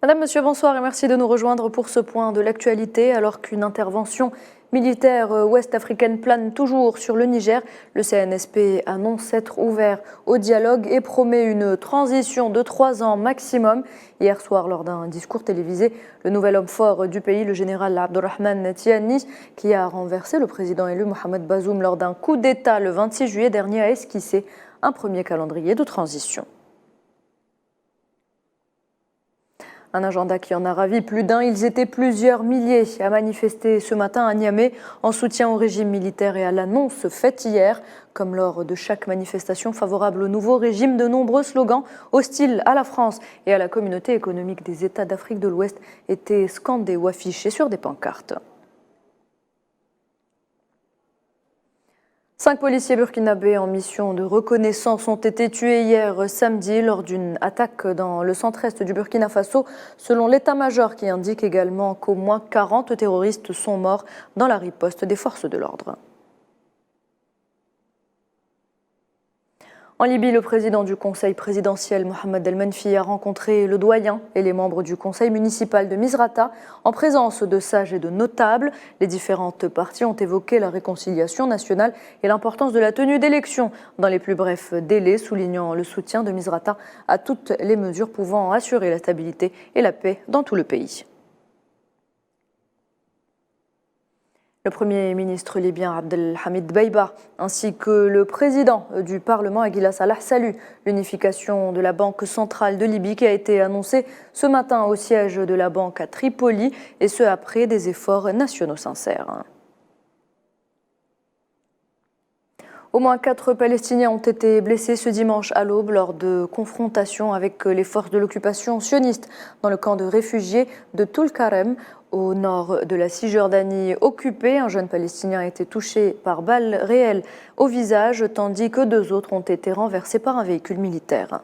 Madame, Monsieur, bonsoir et merci de nous rejoindre pour ce point de l'actualité. Alors qu'une intervention militaire ouest-africaine plane toujours sur le Niger, le CNSP annonce être ouvert au dialogue et promet une transition de 3 ans maximum. Hier soir, lors d'un discours télévisé, le nouvel homme fort du pays, le général Abdurrahman Tiani, qui a renversé le président élu Mohamed Bazoum lors d'un coup d'État le 26 juillet dernier, a esquissé un premier calendrier de transition. Un agenda qui en a ravi plus d'un. Ils étaient plusieurs milliers à manifester ce matin à Niamey en soutien au régime militaire et à l'annonce faite hier. Comme lors de chaque manifestation favorable au nouveau régime, de nombreux slogans hostiles à la France et à la communauté économique des États d'Afrique de l'Ouest étaient scandés ou affichés sur des pancartes. 5 policiers burkinabés en mission de reconnaissance ont été tués hier samedi lors d'une attaque dans le centre-est du Burkina Faso, selon l'état-major qui indique également qu'au moins 40 terroristes sont morts dans la riposte des forces de l'ordre. En Libye, le président du conseil présidentiel, Mohamed El-Menfi, a rencontré le doyen et les membres du conseil municipal de Misrata en présence de sages et de notables. Les différentes parties ont évoqué la réconciliation nationale et l'importance de la tenue d'élections dans les plus brefs délais, soulignant le soutien de Misrata à toutes les mesures pouvant assurer la stabilité et la paix dans tout le pays. Le Premier ministre libyen Abdelhamid Dbeibah ainsi que le président du Parlement Aguila Salah saluent l'unification de la Banque centrale de Libye qui a été annoncée ce matin au siège de la banque à Tripoli, et ce après des efforts nationaux sincères. Au moins 4 Palestiniens ont été blessés ce dimanche à l'aube lors de confrontations avec les forces de l'occupation sioniste dans le camp de réfugiés de Tulkarem, au nord de la Cisjordanie occupée. Un jeune Palestinien a été touché par balle réelle au visage, tandis que 2 autres ont été renversés par un véhicule militaire.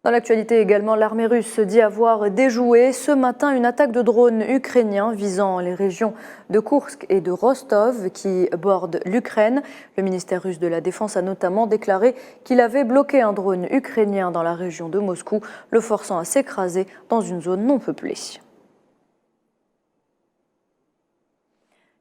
Dans l'actualité également, l'armée russe dit avoir déjoué ce matin une attaque de drones ukrainiens visant les régions de Koursk et de Rostov qui bordent l'Ukraine. Le ministère russe de la Défense a notamment déclaré qu'il avait bloqué un drone ukrainien dans la région de Moscou, le forçant à s'écraser dans une zone non peuplée.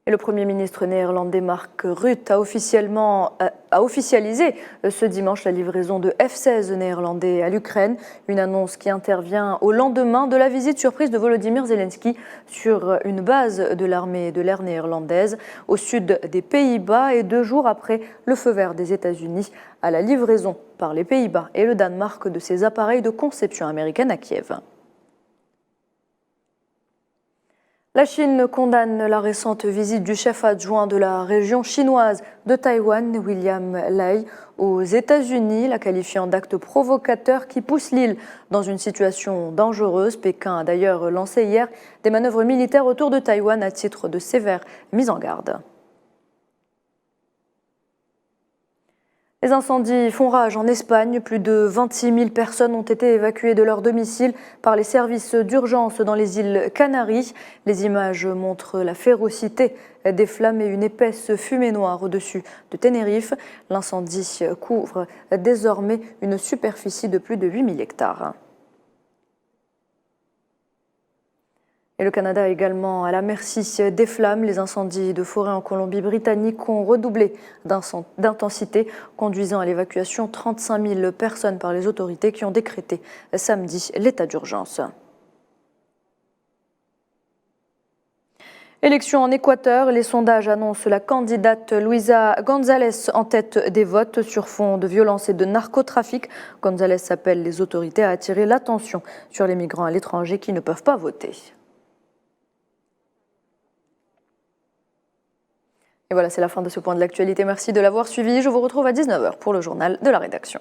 Et le Premier ministre néerlandais Mark Rutte a officialisé ce dimanche la livraison de F-16 néerlandais à l'Ukraine, une annonce qui intervient au lendemain de la visite surprise de Volodymyr Zelensky sur une base de l'armée de l'air néerlandaise au sud des Pays-Bas et 2 jours après le feu vert des États-Unis à la livraison par les Pays-Bas et le Danemark de ces appareils de conception américaine à Kiev. La Chine condamne la récente visite du chef adjoint de la région chinoise de Taïwan, William Lai, aux États-Unis, la qualifiant d'acte provocateur qui pousse l'île dans une situation dangereuse. Pékin a d'ailleurs lancé hier des manœuvres militaires autour de Taïwan à titre de sévère mise en garde. Les incendies font rage en Espagne. Plus de 26 000 personnes ont été évacuées de leur domicile par les services d'urgence dans les îles Canaries. Les images montrent la férocité des flammes et une épaisse fumée noire au-dessus de Tenerife. L'incendie couvre désormais une superficie de plus de 8 000 hectares. Et le Canada également à la merci des flammes. Les incendies de forêt en Colombie-Britannique ont redoublé d'intensité, conduisant à l'évacuation 35 000 personnes par les autorités qui ont décrété samedi l'état d'urgence. Élection en Équateur, les sondages annoncent la candidate Luisa González en tête des votes sur fond de violence et de narcotrafic. González appelle les autorités à attirer l'attention sur les migrants à l'étranger qui ne peuvent pas voter. Et voilà, c'est la fin de ce point de l'actualité. Merci de l'avoir suivi. Je vous retrouve à 19h pour le journal de la rédaction.